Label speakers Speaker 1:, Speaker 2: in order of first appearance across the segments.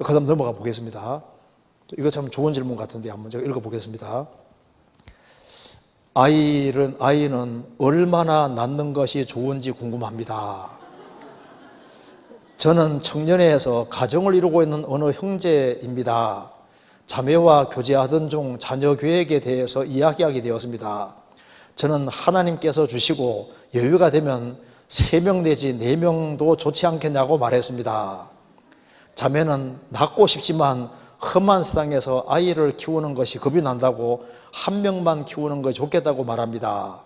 Speaker 1: 그 다음 넘어가 보겠습니다. 이거 참 좋은 질문 같은데 한번 제가 읽어보겠습니다. 아이는 얼마나 낳는 것이 좋은지 궁금합니다. 저는 청년회에서 가정을 이루고 있는 어느 형제입니다. 자매와 교제하던 중 자녀 계획에 대해서 이야기하게 되었습니다. 저는 하나님께서 주시고 여유가 되면 3명 내지 4명도 좋지 않겠냐고 말했습니다. 자매는 낳고 싶지만 험한 세상에서 아이를 키우는 것이 겁이 난다고 1명만 키우는 것이 좋겠다고 말합니다.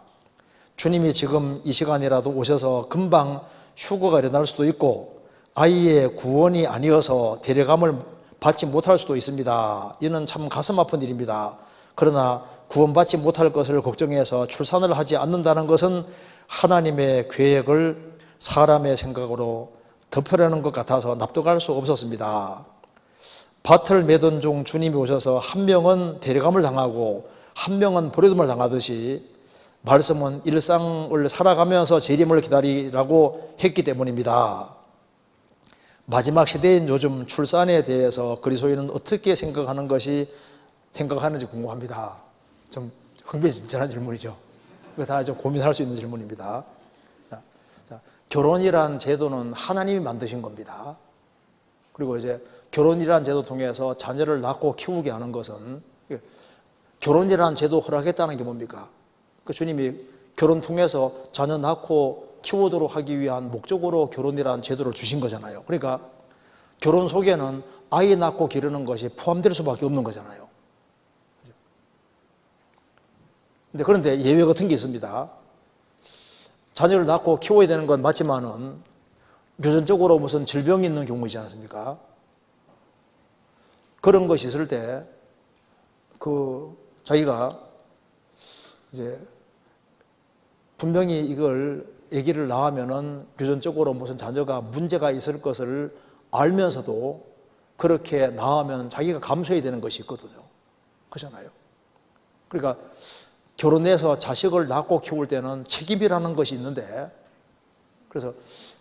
Speaker 1: 주님이 지금 이 시간이라도 오셔서 금방 휴거가 일어날 수도 있고 아이의 구원이 아니어서 데려감을 받지 못할 수도 있습니다. 이는 참 가슴 아픈 일입니다. 그러나 구원받지 못할 것을 걱정해서 출산을 하지 않는다는 것은 하나님의 계획을 사람의 생각으로 덮으려는 것 같아서 납득할 수 없었습니다. 밭을 매던 중 주님이 오셔서 1명은 데려감을 당하고 1명은 버려둠을 당하듯이 말씀은 일상을 살아가면서 재림을 기다리라고 했기 때문입니다. 마지막 시대인 요즘 출산에 대해서 그리스도인은 어떻게 생각하는지 궁금합니다. 좀 흥미진진한 질문이죠. 이거 다 좀 고민할 수 있는 질문입니다. 자, 결혼이란 제도는 하나님이 만드신 겁니다. 그리고 이제 결혼이라는 제도 통해서 자녀를 낳고 키우게 하는 것은 결혼이라는 제도 허락했다는 게 뭡니까? 그 주님이 결혼 통해서 자녀 낳고 키우도록 하기 위한 목적으로 결혼이라는 제도를 주신 거잖아요. 그러니까 결혼 속에는 아이 낳고 기르는 것이 포함될 수밖에 없는 거잖아요. 그런데 예외 같은 게 있습니다. 자녀를 낳고 키워야 되는 건 맞지만은 유전적으로 무슨 질병이 있는 경우이지 않습니까? 그런 것이 있을 때 자기가 이제 분명히 이걸 아기를 낳으면은 유전적으로 무슨 자녀가 문제가 있을 것을 알면서도 그렇게 낳으면 자기가 감수해야 되는 것이 있거든요. 그렇잖아요. 그러니까 결혼해서 자식을 낳고 키울 때는 책임이라는 것이 있는데, 그래서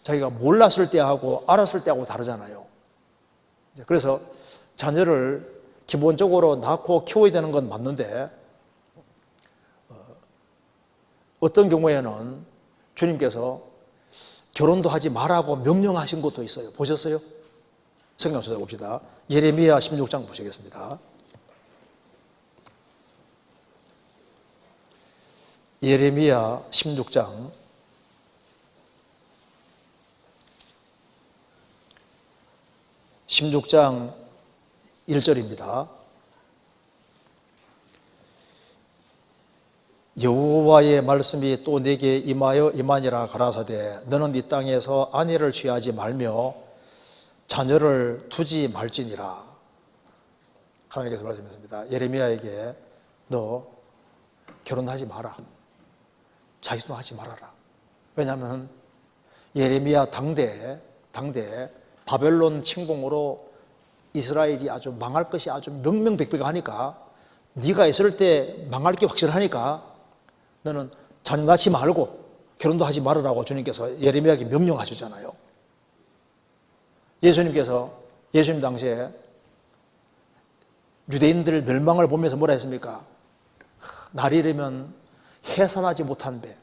Speaker 1: 자기가 몰랐을 때하고 알았을 때하고 다르잖아요. 그래서 자녀를 기본적으로 낳고 키워야 되는 건 맞는데, 어떤 경우에는 주님께서 결혼도 하지 말라고 명령하신 것도 있어요. 보셨어요? 성경 찾아봅시다. 예레미야 16장 보시겠습니다. 예레미야 16장 1절입니다. 여호와의 말씀이 또 내게 임하니라 가라사대 너는 이 땅에서 아내를 취하지 말며 자녀를 두지 말지니라. 하나님께서 말씀하셨습니다. 예레미야에게 너 결혼하지 마라. 자식도 하지 말아라. 왜냐하면 예레미야 당대에 바벨론 침공으로 이스라엘이 아주 망할 것이 아주 명명백백하니까 네가 있을 때 망할 게 확실하니까 너는 자녀 낳지 말고 결혼도 하지 말으라고 주님께서 예레미야에게 명령하셨잖아요. 예수님 당시에 유대인들 멸망을 보면서 뭐라 했습니까? 날이 이르면 해산하지 못한 배,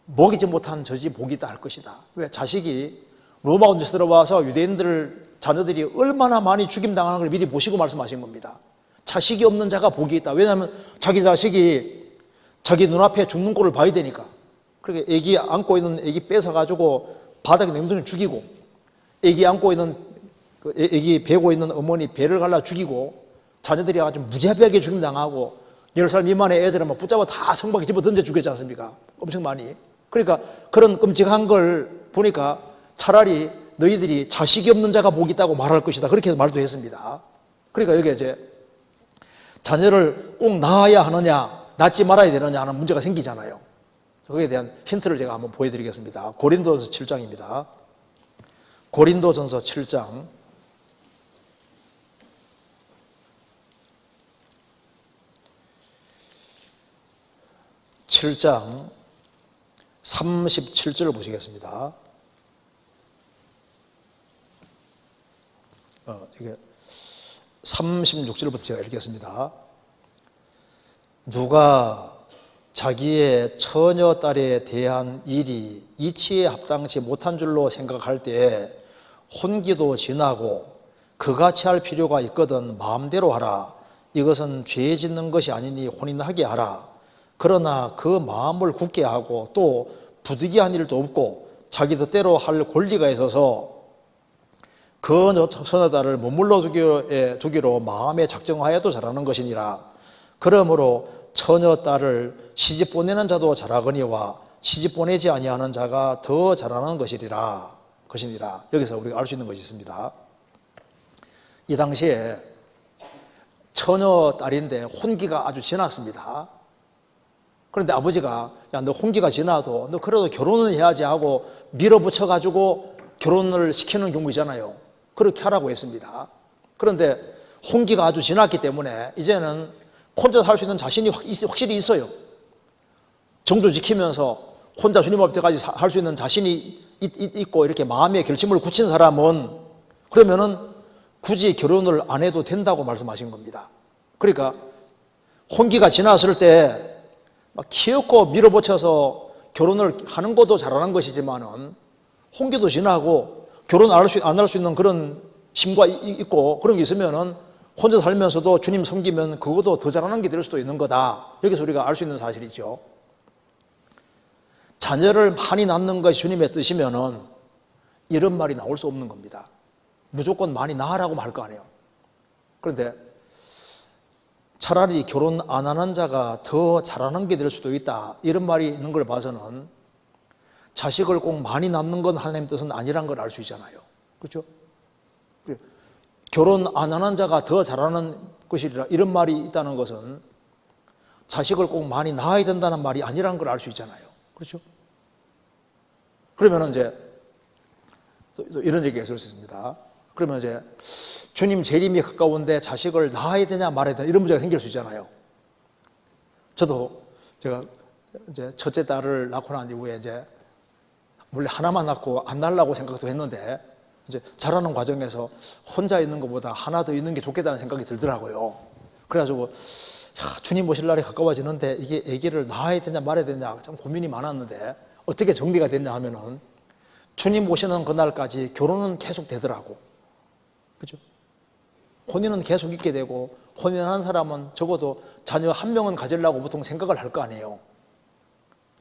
Speaker 1: 먹이지 못한 젖이 복이 있다 할 것이다. 왜? 자식이 로마 군대에 들어와서 유대인들 자녀들이 얼마나 많이 죽임당하는 걸 미리 보시고 말씀하신 겁니다. 자식이 없는 자가 복이 있다. 왜냐하면 자기 자식이 자기 눈앞에 죽는 꼴을 봐야 되니까. 그렇게 애기 안고 있는 애기 뺏어가지고 바닥에 냉동해 죽이고, 애기 안고 있는 애기 베고 있는 어머니 배를 갈라 죽이고, 자녀들이 아주 무자비하게 죽임당하고 10살 미만의 애들은 막 붙잡아 다 성밖에 집어 던져 죽였지 않습니까? 엄청 많이. 그러니까 그런 끔찍한 걸 보니까 차라리 너희들이 자식이 없는 자가 복이 있다고 말할 것이다. 그렇게 말도 했습니다. 그러니까 여기 이제 자녀를 꼭 낳아야 하느냐, 낳지 말아야 되느냐 하는 문제가 생기잖아요. 거기에 대한 힌트를 제가 한번 보여드리겠습니다. 고린도전서 7장입니다. 고린도전서 7장 37절을 보시겠습니다. 이게 36절부터 제가 읽겠습니다. 누가 자기의 처녀 딸에 대한 일이 이치에 합당치 못한 줄로 생각할 때에 혼기도 지나고 그같이 할 필요가 있거든 마음대로 하라. 이것은 죄 짓는 것이 아니니 혼인하게 하라. 그러나 그 마음을 굳게 하고 또 부득이한 일도 없고 자기 뜻대로 할 권리가 있어서 그 처녀 딸을 머물러 두기로 마음에 작정하여도 잘하는 것이니라. 그러므로 처녀 딸을 시집 보내는 자도 잘하거니와 시집 보내지 아니하는 자가 더 잘하는 것이니라. 여기서 우리가 알 수 있는 것이 있습니다. 이 당시에 처녀 딸인데 혼기가 아주 지났습니다. 그런데 아버지가 야, 너 혼기가 지나도 너 그래도 결혼은 해야지 하고 밀어붙여 가지고 결혼을 시키는 경우 있잖아요. 그렇게 하라고 했습니다. 그런데 혼기가 아주 지났기 때문에 이제는 혼자 살 수 있는 자신이 확실히 있어요. 정도 지키면서 혼자 주님 앞에까지 할 수 있는 자신이 있고 이렇게 마음의 결심을 굳힌 사람은 그러면은 굳이 결혼을 안 해도 된다고 말씀하신 겁니다. 그러니까 혼기가 지났을 때 막 키웠고 밀어붙여서 결혼을 하는 것도 잘하는 것이지만은 혼기도 지나고 결혼 안 할 수 있는 그런 심과 있고 그런 게 있으면은 혼자 살면서도 주님 섬기면 그것도 더 잘하는 게 될 수도 있는 거다. 여기서 우리가 알 수 있는 사실이죠. 자녀를 많이 낳는 것이 주님의 뜻이면은 이런 말이 나올 수 없는 겁니다. 무조건 많이 낳으라고 할 거 아니에요. 그런데 차라리 결혼 안 하는 자가 더 잘하는 게 될 수도 있다. 이런 말이 있는 걸 봐서는 자식을 꼭 많이 낳는 건 하나님 뜻은 아니란 걸 알 수 있잖아요. 그렇죠? 결혼 안 하는 자가 더 잘하는 것이라 이런 말이 있다는 것은 자식을 꼭 많이 낳아야 된다는 말이 아니라는 걸 알 수 있잖아요. 그렇죠? 그러면 이제 또 이런 얘기가 있을 수 있습니다. 그러면 이제 주님 재림이 가까운데 자식을 낳아야 되냐 말아야 되냐 이런 문제가 생길 수 있잖아요. 저도 제가 이제 첫째 딸을 낳고 난 이후에 이제 원래 하나만 낳고 안 낳으려고 생각도 했는데 이제 자라는 과정에서 혼자 있는 것보다 하나 더 있는 게 좋겠다는 생각이 들더라고요. 그래가지고 주님 오실 날이 가까워지는데 이게 아기를 낳아야 되냐 말아야 되냐 참 고민이 많았는데 어떻게 정리가 됐냐 하면은 주님 오시는 그날까지 결혼은 계속 되더라고. 그죠? 혼인은 계속 있게 되고 혼인한 사람은 적어도 자녀 한 명은 가지려고 보통 생각을 할 거 아니에요.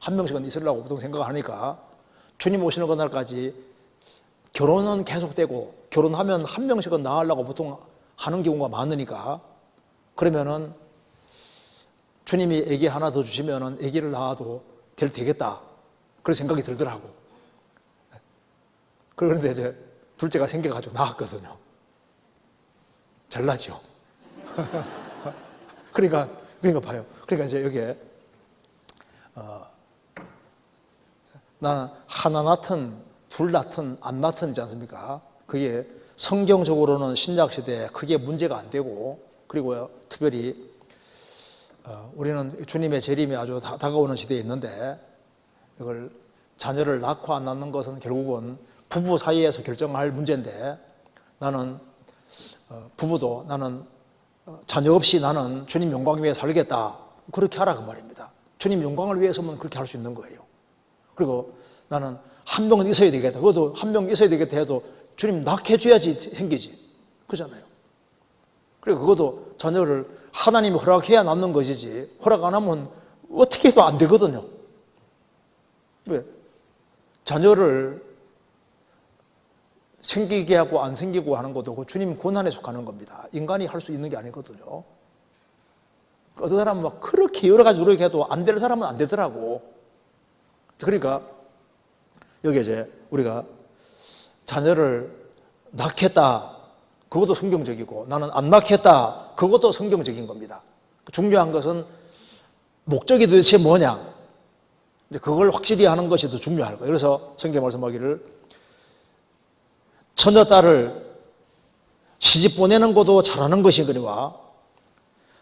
Speaker 1: 한 명씩은 있으려고 보통 생각을 하니까 주님 오시는 그날까지 결혼은 계속되고 결혼하면 한 명씩은 낳으려고 보통 하는 경우가 많으니까 그러면은 주님이 아기 하나 더 주시면은 아기를 낳아도 되겠다 그런 생각이 들더라고. 그런데 이제 둘째가 생겨가지고 낳았거든요. 잘나죠. 그러니까 봐요. 그러니까 이제 여기에 나는 하나 낳든 둘 낳든 안 낳든이지 않습니까? 그게 성경적으로는 신약시대에 크게 문제가 안 되고 그리고 특별히 우리는 주님의 재림이 아주 다가오는 시대에 있는데 이걸 자녀를 낳고 안 낳는 것은 결국은 부부 사이에서 결정할 문제인데 나는 부부도 나는 자녀 없이 나는 주님 영광 위에 살겠다 그렇게 하라 그 말입니다. 주님 영광을 위해서만 그렇게 할 수 있는 거예요. 그리고 나는 한 명은 있어야 되겠다. 그것도 한 명 있어야 되겠다 해도 주님 낳게 해줘야지 생기지. 그잖아요. 그리고 그것도 자녀를 하나님이 허락해야 낳는 것이지 허락 안 하면 어떻게 해도 안 되거든요. 왜? 자녀를 생기게 하고 안 생기고 하는 것도 그 주님 권한에 속하는 겁니다. 인간이 할 수 있는 게 아니거든요. 어떤 사람은 막 그렇게 여러 가지 노력해도 안 될 사람은 안 되더라고. 그러니까 여기 이제 우리가 자녀를 낳겠다 그것도 성경적이고 나는 안 낳겠다 그것도 성경적인 겁니다. 중요한 것은 목적이 도대체 뭐냐 그걸 확실히 하는 것이 더 중요할 거예요. 그래서 성경 말씀하기를 처녀 딸을 시집 보내는 것도 잘하는 것이거니와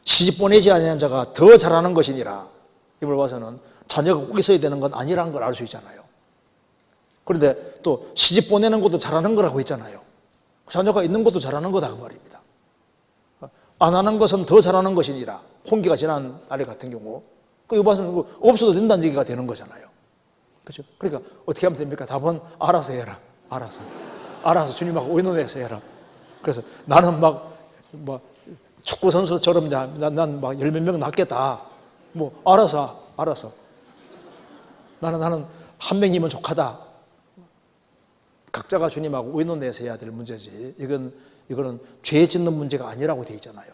Speaker 1: 시집 보내지 아니한 자가 더 잘하는 것이니라. 이걸 봐서는 자녀가 꼭 있어야 되는 건 아니라는 걸 알 수 있잖아요. 그런데 또 시집 보내는 것도 잘하는 거라고 했잖아요. 자녀가 있는 것도 잘하는 거다 그 말입니다. 안 하는 것은 더 잘하는 것이니라. 홍기가 지난 날에 같은 경우. 이거 봐서 없어도 된다는 얘기가 되는 거잖아요. 그렇죠? 그러니까 어떻게 하면 됩니까? 답은 알아서 해라. 알아서 주님하고 의논해서 해라. 그래서 나는 뭐 축구 선수처럼 난 막 열 몇 명 낳겠다. 뭐 알아서. 나는 한 명이면 족하다. 각자가 주님하고 의논해서 해야 될 문제지. 이거는 죄 짓는 문제가 아니라고 돼 있잖아요.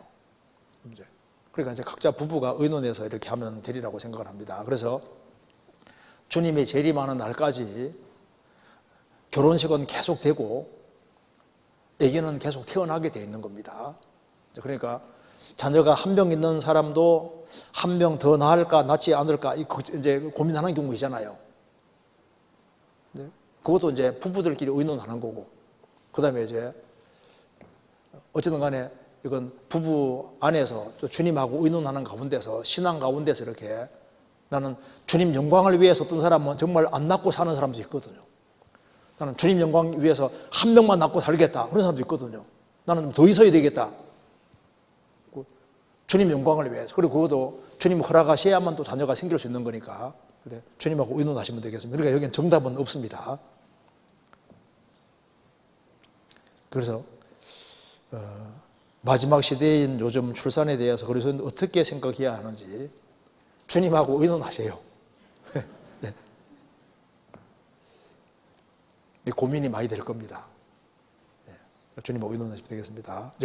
Speaker 1: 그러니까 이제 각자 부부가 의논해서 이렇게 하면 되리라고 생각을 합니다. 그래서 주님의 재림하는 날까지 결혼식은 계속되고 아기는 계속 태어나게 돼 있는 겁니다. 그러니까 자녀가 한 명 있는 사람도 한 명 더 낳을까 낳지 않을까 이제 고민하는 경우이잖아요. 그것도 이제 부부들끼리 의논하는 거고, 그 다음에 이제 어쨌든 간에 이건 부부 안에서 또 주님하고 의논하는 가운데서, 신앙 가운데서 이렇게 나는 주님 영광을 위해서 어떤 사람은 정말 안 낳고 사는 사람도 있거든요. 나는 주님 영광 위해서 한 명만 낳고 살겠다. 그런 사람도 있거든요. 나는 좀 더 있어야 되겠다. 주님 영광을 위해서. 그리고 그것도 주님 허락하셔야만 또 자녀가 생길 수 있는 거니까 주님하고 의논하시면 되겠습니다. 그러니까 여기는 정답은 없습니다. 그래서 마지막 시대인 요즘 출산에 대해서 그리스도인은 어떻게 생각해야 하는지 주님하고 의논하세요. 고민이 많이 될 겁니다. 주님하고 의논하시면 되겠습니다.